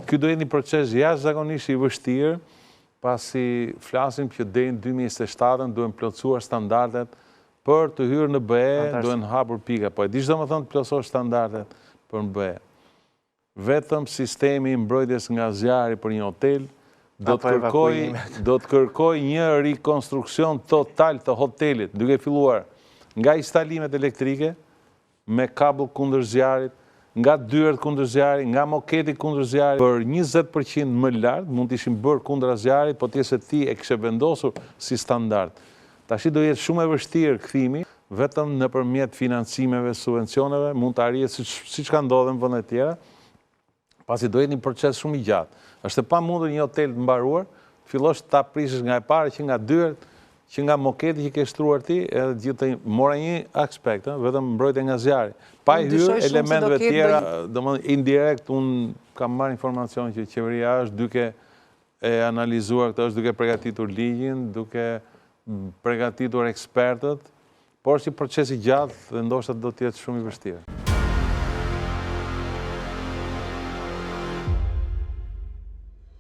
ky do jetë një proces jashtëzakonisht i vështirë, pasi flasim që deri në 2027 duhen plotësuar standardet për të hyrë në BE, duhen hapur pika. Po e di çdo më thënë të plotësosh standardet për në BE. Vetëm sistemi i mbrojtjes nga zjarri për një hotel do të kërkoj një rikonstruksion total të hotelit, duke filluar nga instalimet elektrike me kabull kundër zjarrit, nga dyert kundër zjarrit, nga moketi kundër zjarrit, për 20% më lart mund të ishin bërë kundra zjarrit, po se ti e kishe vendosur si standard. Tashi do jetë shumë e vështirë kthimi, vetëm nëpërmjet financimeve, subvencioneve mund të arrihet siç ka ndodhur në vende të tjera, pasi do jetë një proces shumë i gjatë. Është e pamundur një hotel të mbaruar, fillosh ta prisësh nga e para që nga dyert, që nga moketi që ke shtruar ti, edhe gjithë mora një aspekt, vetëm mbrojtje nga zjarri. Pa i hyrë elementeve tjera, domethënë indirekt, unë kam marrë informacion që qeveria është duke e analizuar këtë, është duke përgatitur ligjin, duke përgatitur ekspertët, por është një proces i gjatë dhe ndoshta do të jetë shumë i vështirë.